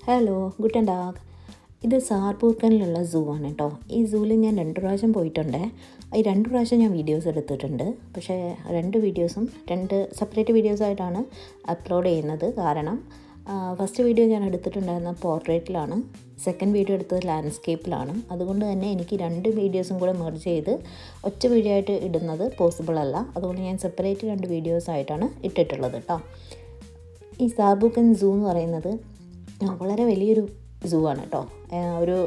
Hello, Guten ഡാഗ്. ഇത് സാർപൂർക്കനിലുള്ള സൂ ആണ് കേട്ടോ. ഈ സൂവിൽ ഞാൻ 2 പ്രാവശ്യം പോയിട്ടുണ്ട്. ഈ 2 പ്രാവശ്യം ഞാൻ വീഡിയോസ് എടുത്തിട്ടുണ്ട്. പക്ഷേ 2 വീഡിയോസും 2 സെപ്പറേറ്റ് വീഡിയോസായിട്ടാണ് അപ്ലോഡ് ചെയ്യുന്നത്. കാരണം ഫസ്റ്റ് വീഡിയോ ഞാൻ എടുത്തിട്ടുണ്ടായിരുന്ന പോർട്രേറ്റിലാണ്, സെക്കൻഡ് വീഡിയോ എടുത്തത് ലാൻഡ്സ്കേപ്പിലാണ്. അതുകൊണ്ട് തന്നെ എനിക്ക് 2 വീഡിയോസും കൂടെ മെർജ് ചെയ്ത് ഒറ്റ വീഡിയോ ആയിട്ട് ഇടുന്നത് പോസിബിൾ അല്ല. അതുകൊണ്ട് ഞാൻ സെപ്പറേറ്റ് 2 വീഡിയോസായിട്ടാണ് ഇട്ടിട്ടുള്ളത് കേട്ടോ. ഈ സാർപൂർക്കൻ സൂ എന്ന് പറയുന്നത് വളരെ വലിയൊരു സൂ ആണ് കേട്ടോ. ഒരു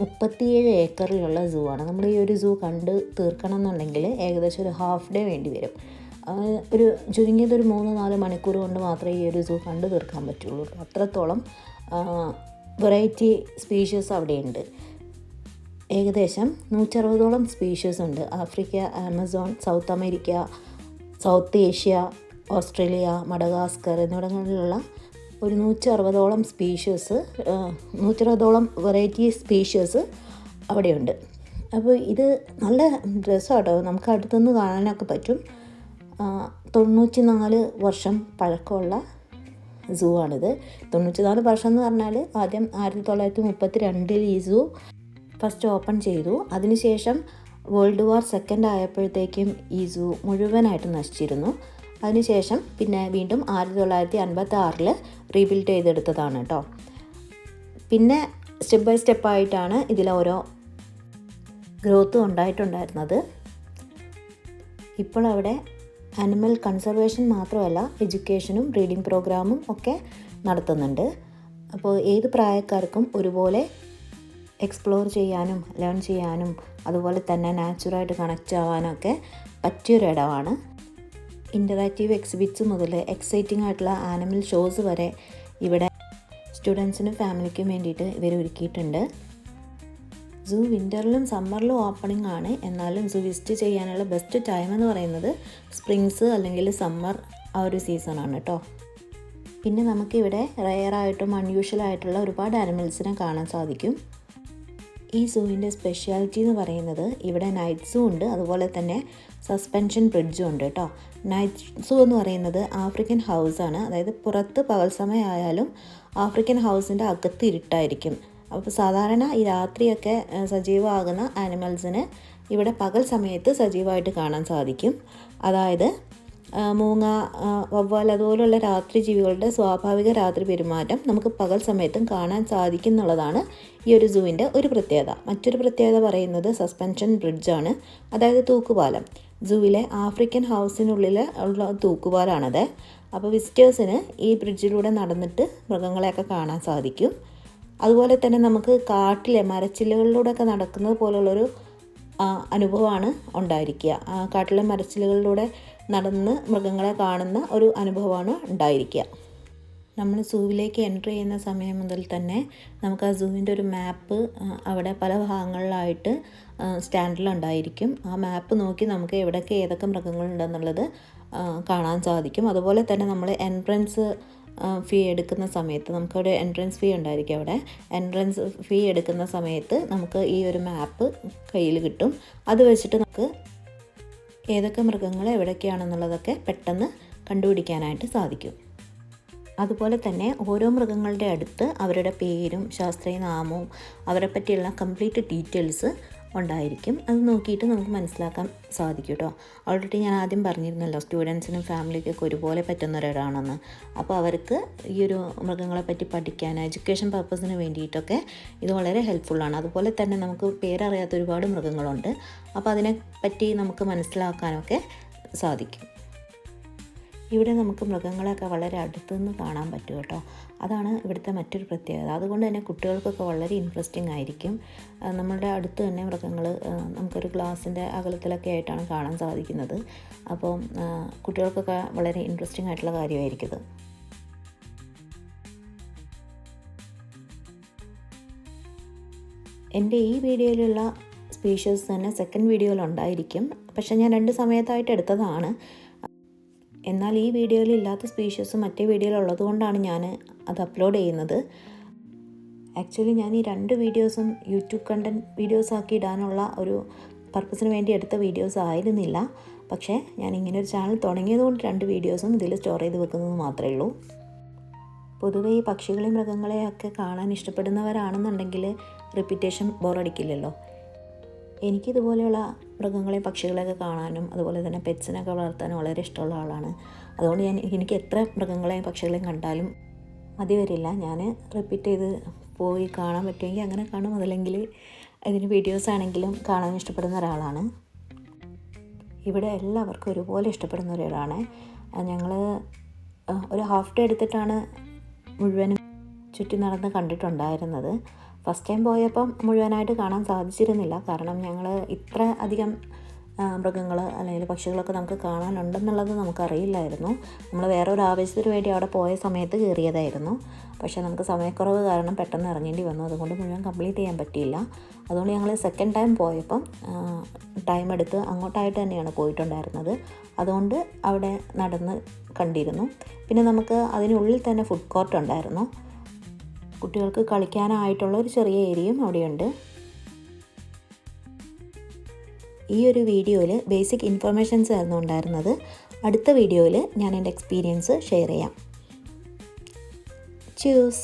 37 ഏക്കറിലുള്ള സൂ ആണ്. നമ്മൾ ഈ ഒരു സൂ കണ്ട് തീർക്കണം എന്നുണ്ടെങ്കിൽ ഏകദേശം ഒരു ഹാഫ് ഡേ വേണ്ടി വരും. ഒരു ചുരുങ്ങിയതൊരു 3-4 മണിക്കൂർ കൊണ്ട് മാത്രമേ ഈ ഒരു സൂ കണ്ടു തീർക്കാൻ പറ്റുള്ളൂ. അത്രത്തോളം വെറൈറ്റി സ്പീഷീസ് അവിടെയുണ്ട്. ഏകദേശം 160ഓളം സ്പീഷീസ് ഉണ്ട്. Africa, Amazon, South America, South Asia, Australia, Madagascar എന്നിവിടങ്ങളിലുള്ള ഒരു 160ഓളം സ്പീഷീസ്, 160ഓളം വെറൈറ്റി സ്പീഷീസ് അവിടെയുണ്ട്. അപ്പോൾ ഇത് നല്ല രസമാട്ടോ, നമുക്ക് അടുത്തുനിന്ന് കാണാനൊക്കെ പറ്റും. 94 വർഷം പഴക്കമുള്ള സൂ ആണിത്. 94 വർഷം എന്ന് പറഞ്ഞാൽ ആദ്യം 1932 ഈ സൂ ഫസ്റ്റ് ഓപ്പൺ ചെയ്തു. അതിനുശേഷം വേൾഡ് വാർ സെക്കൻഡ് ആയപ്പോഴത്തേക്കും ഈ സൂ മുഴുവനായിട്ട് നശിച്ചിരുന്നു. അതിനുശേഷം പിന്നെ വീണ്ടും 1956 റീബിൽഡ് ചെയ്തെടുത്തതാണ് കേട്ടോ. പിന്നെ സ്റ്റെപ്പ് ബൈ സ്റ്റെപ്പായിട്ടാണ് ഇതിലോരോ ഗ്രോത്തും ഉണ്ടായിട്ടുണ്ടായിരുന്നത്. ഇപ്പോൾ അവിടെ ആനിമൽ കൺസർവേഷൻ മാത്രമല്ല, എഡ്യൂക്കേഷനും ബ്രീഡിംഗ് പ്രോഗ്രാമും ഒക്കെ നടത്തുന്നുണ്ട്. അപ്പോൾ ഏത് പ്രായക്കാർക്കും ഒരുപോലെ എക്സ്പ്ലോർ ചെയ്യാനും ലേൺ ചെയ്യാനും അതുപോലെ തന്നെ നാച്ചുറായിട്ട് കണക്റ്റ് ആവാനൊക്കെ പറ്റിയൊരിടമാണ്. ഇൻ്ററാക്റ്റീവ് എക്സിബിറ്റ്സ് മുതൽ എക്സൈറ്റിംഗ് ആയിട്ടുള്ള ആനിമൽ ഷോസ് വരെ ഇവിടെ സ്റ്റുഡൻസിനും ഫാമിലിക്കും വേണ്ടിയിട്ട് ഇവർ ഒരുക്കിയിട്ടുണ്ട്. സൂ വിൻ്ററിലും സമ്മറിലും ഓപ്പണിംഗ് ആണ്. എന്നാലും സൂ വിസിറ്റ് ചെയ്യാനുള്ള ബെസ്റ്റ് ടൈം എന്ന് പറയുന്നത് സ്പ്രിങ്സ് അല്ലെങ്കിൽ സമ്മർ ആ ഒരു സീസണാണ് കേട്ടോ. പിന്നെ നമുക്കിവിടെ റെയറായിട്ടും അൺയൂഷ്വലായിട്ടുള്ള ഒരുപാട് ആനിമൽസിനെ കാണാൻ സാധിക്കും. ഈ സൂവിൻ്റെ സ്പെഷ്യാലിറ്റി എന്ന് പറയുന്നത് ഇവിടെ നൈറ്റ് സൂ ഉണ്ട്, അതുപോലെ തന്നെ സസ്പെൻഷൻ ബ്രിഡ്ജും ഉണ്ട് കേട്ടോ. നൈറ്റ് സൂ എന്ന് പറയുന്നത് ആഫ്രിക്കൻ ഹൗസാണ്. അതായത് പുറത്ത് പകൽ സമയമായാലും ആഫ്രിക്കൻ ഹൗസിൻ്റെ അകത്ത് ഇരുട്ടായിരിക്കും. അപ്പോൾ സാധാരണ ഈ രാത്രിയൊക്കെ സജീവമാകുന്ന ആനിമൽസിന് ഇവിടെ പകൽ സമയത്ത് സജീവമായിട്ട് കാണാൻ സാധിക്കും. അതായത് മൂങ്ങ, വവ്വാൽ അതുപോലുള്ള രാത്രി ജീവികളുടെ സ്വാഭാവിക രാത്രി പെരുമാറ്റം നമുക്ക് പകൽ സമയത്തും കാണാൻ സാധിക്കും എന്നുള്ളതാണ് ഈ ഒരു സൂവിൻ്റെ ഒരു പ്രത്യേകത. മറ്റൊരു പ്രത്യേകത പറയുന്നത് സസ്പെൻഷൻ ബ്രിഡ്ജാണ്, അതായത് തൂക്കുപാലം. സൂവിലെ ആഫ്രിക്കൻ ഹൗസിനുള്ളിൽ ഉള്ള തൂക്കുപാലാണത്. അപ്പോൾ വിസിറ്റേഴ്സിന് ഈ ബ്രിഡ്ജിലൂടെ നടന്നിട്ട് മൃഗങ്ങളെയൊക്കെ കാണാൻ സാധിക്കും. അതുപോലെ തന്നെ നമുക്ക് കാട്ടിലെ മരച്ചില്ലകളിലൂടെയൊക്കെ നടക്കുന്നത് പോലുള്ളൊരു അനുഭവമാണ് ഉണ്ടായിരിക്കുക. കാട്ടിലെ മരച്ചില്ലകളിലൂടെ നടന്ന് മൃഗങ്ങളെ കാണുന്ന ഒരു അനുഭവമാണ് ഉണ്ടായിരിക്കുക. നമ്മൾ സൂവിലേക്ക് എൻട്രി ചെയ്യുന്ന സമയം മുതൽ തന്നെ നമുക്ക് ആ സൂവിൻ്റെ ഒരു മാപ്പ് അവിടെ പല ഭാഗങ്ങളിലായിട്ട് സ്റ്റാൻഡിലുണ്ടായിരിക്കും. ആ മാപ്പ് നോക്കി നമുക്ക് എവിടെയൊക്കെ ഏതൊക്കെ മൃഗങ്ങളുണ്ടെന്നുള്ളത് കാണാൻ സാധിക്കും. അതുപോലെ തന്നെ നമ്മൾ എൻട്രൻസ് ഫീ എടുക്കുന്ന സമയത്ത് നമുക്കവിടെ എൻട്രൻസ് ഫീ ഉണ്ടായിരിക്കും. അവിടെ എൻട്രൻസ് ഫീ എടുക്കുന്ന സമയത്ത് നമുക്ക് ഈ ഒരു മാപ്പ് കയ്യിൽ കിട്ടും. അത് വെച്ചിട്ട് നമുക്ക് ഏതൊക്കെ മൃഗങ്ങൾ എവിടേക്കാണെന്നുള്ളതൊക്കെ പെട്ടെന്ന് കണ്ടുപിടിക്കാനായിട്ട് സാധിക്കും. അതുപോലെ തന്നെ ഓരോ മൃഗങ്ങളുടെ അടുത്ത് അവരുടെ പേരും ശാസ്ത്രീയ നാമവും അവരെ പറ്റിയുള്ള കംപ്ലീറ്റ് ഡീറ്റെയിൽസ് ഉണ്ടായിരിക്കും. അത് നോക്കിയിട്ട് നമുക്ക് മനസ്സിലാക്കാൻ സാധിക്കും കേട്ടോ. ഓൾറെഡി ഞാൻ ആദ്യം പറഞ്ഞിരുന്നല്ലോ, സ്റ്റുഡൻസിനും ഫാമിലിക്കൊക്കെ ഒരുപോലെ പറ്റുന്നവരാണെന്ന്. അപ്പോൾ അവർക്ക് ഈ ഒരു മൃഗങ്ങളെ പറ്റി പഠിക്കാൻ എഡ്യൂക്കേഷൻ പർപ്പസിന് വേണ്ടിയിട്ടൊക്കെ ഇത് വളരെ ഹെൽപ്ഫുള്ളാണ്. അതുപോലെ തന്നെ നമുക്ക് പേരറിയാത്ത ഒരുപാട് മൃഗങ്ങളുണ്ട്. അപ്പോൾ അതിനെ പറ്റി നമുക്ക് മനസ്സിലാക്കാനൊക്കെ സാധിക്കും. ഇവിടെ നമുക്ക് മൃഗങ്ങളെയൊക്കെ വളരെ അടുത്തുനിന്ന് കാണാൻ പറ്റും കേട്ടോ. അതാണ് ഇവിടുത്തെ മറ്റൊരു പ്രത്യേകത. അതുകൊണ്ട് തന്നെ കുട്ടികൾക്കൊക്കെ വളരെ ഇൻട്രസ്റ്റിംഗ് ആയിരിക്കും. നമ്മളുടെ അടുത്ത് തന്നെ മൃഗങ്ങൾ നമുക്കൊരു ഗ്ലാസിൻ്റെ അകലത്തിലൊക്കെ ആയിട്ടാണ് കാണാൻ സാധിക്കുന്നത്. അപ്പോൾ കുട്ടികൾക്കൊക്കെ വളരെ ഇൻട്രസ്റ്റിംഗ് ആയിട്ടുള്ള കാര്യമായിരിക്കും ഇത്. എൻ്റെ ഈ വീഡിയോയിലുള്ള സ്പീഷീസ് തന്നെ സെക്കൻഡ് വീഡിയോയിലുണ്ടായിരിക്കും. പക്ഷേ ഞാൻ 2 സമയത്തായിട്ട് എടുത്തതാണ്. എന്നാൽ ഈ വീഡിയോയിൽ ഇല്ലാത്ത സ്പീഷീസ് മറ്റേ വീഡിയോയിലുള്ളത് കൊണ്ടാണ് ഞാൻ അത് അപ്ലോഡ് ചെയ്യുന്നത്. ആക്ച്വലി ഞാൻ ഈ 2 വീഡിയോസും യൂട്യൂബ് കണ്ടൻറ്റ് വീഡിയോസ് ആക്കി ഇടാനുള്ള ഒരു പർപ്പസിന് വേണ്ടി എടുത്ത വീഡിയോസ് ആയിരുന്നില്ല. പക്ഷേ ഞാൻ ഇങ്ങനെ ഒരു ചാനൽ തുടങ്ങിയതുകൊണ്ട് 2 വീഡിയോസും ഇതിൽ സ്റ്റോർ ചെയ്ത് വെക്കുന്നത് മാത്രമേ ഉള്ളൂ. പൊതുവേ ഈ പക്ഷികളെയും മൃഗങ്ങളെയും ഒക്കെ കാണാൻ ഇഷ്ടപ്പെടുന്നവരാണെന്നുണ്ടെങ്കിൽ റിപ്പീറ്റേഷൻ ബോറടിക്കില്ലല്ലോ. എനിക്കിതുപോലെയുള്ള മൃഗങ്ങളെയും പക്ഷികളെയൊക്കെ കാണാനും അതുപോലെ തന്നെ പെറ്റ്സിനൊക്കെ വളർത്താനും വളരെ ഇഷ്ടമുള്ള ആളാണ്. അതുകൊണ്ട് എനിക്ക് എത്ര മൃഗങ്ങളെയും പക്ഷികളെയും കണ്ടാലും മതി വരില്ല. ഞാൻ റിപ്പീറ്റ് ചെയ്ത് പോയി കാണാൻ പറ്റുമെങ്കിൽ അങ്ങനെ കാണും, അതല്ലെങ്കിൽ ഇതിന് വീഡിയോസ് ആണെങ്കിലും കാണാൻ ഇഷ്ടപ്പെടുന്ന ഒരാളാണ്. ഇവിടെ എല്ലാവർക്കും ഒരുപോലെ ഇഷ്ടപ്പെടുന്ന ഒരാളാണ്. ഞങ്ങൾ ഒരു ഹാഫ് ഡേ എടുത്തിട്ടാണ് മുഴുവനും ചുറ്റി നടന്ന് കണ്ടിട്ടുണ്ടായിരുന്നത്. ഫസ്റ്റ് ടൈം പോയപ്പം മുഴുവനായിട്ട് കാണാൻ സാധിച്ചിരുന്നില്ല. കാരണം ഞങ്ങൾ ഇത്ര അധികം മൃഗങ്ങൾ അല്ലെങ്കിൽ പക്ഷികളൊക്കെ നമുക്ക് കാണാനുണ്ടെന്നുള്ളത് നമുക്കറിയില്ലായിരുന്നു. നമ്മൾ വേറൊരു ആവശ്യത്തിന് വേണ്ടി അവിടെ പോയ സമയത്ത് കയറിയതായിരുന്നു. പക്ഷേ നമുക്ക് സമയക്കുറവ് കാരണം പെട്ടെന്ന് ഇറങ്ങേണ്ടി വന്നു. അതുകൊണ്ട് മുഴുവൻ കംപ്ലീറ്റ് ചെയ്യാൻ പറ്റിയില്ല. അതുകൊണ്ട് ഞങ്ങൾ സെക്കൻഡ് ടൈം പോയപ്പം ടൈം എടുത്ത് അങ്ങോട്ടായിട്ട് തന്നെയാണ് പോയിട്ടുണ്ടായിരുന്നത്. അതുകൊണ്ട് അവിടെ നടന്ന് കണ്ടിരുന്നു. പിന്നെ നമുക്ക് അതിനുള്ളിൽ തന്നെ ഫുഡ് കോർട്ട് ഉണ്ടായിരുന്നു. കുട്ടികൾക്ക് കളിക്കാനായിട്ടുള്ള ഒരു ചെറിയ ഏരിയയും അവിടെയുണ്ട്. ഈ ഒരു വീഡിയോയിൽ ബേസിക് ഇൻഫർമേഷൻസ് ആയിരുന്നു ഉണ്ടായിരുന്നത്. അടുത്ത വീഡിയോയിൽ ഞാൻ എൻ്റെ എക്സ്പീരിയൻസ് ഷെയർ ചെയ്യാം. Cheers!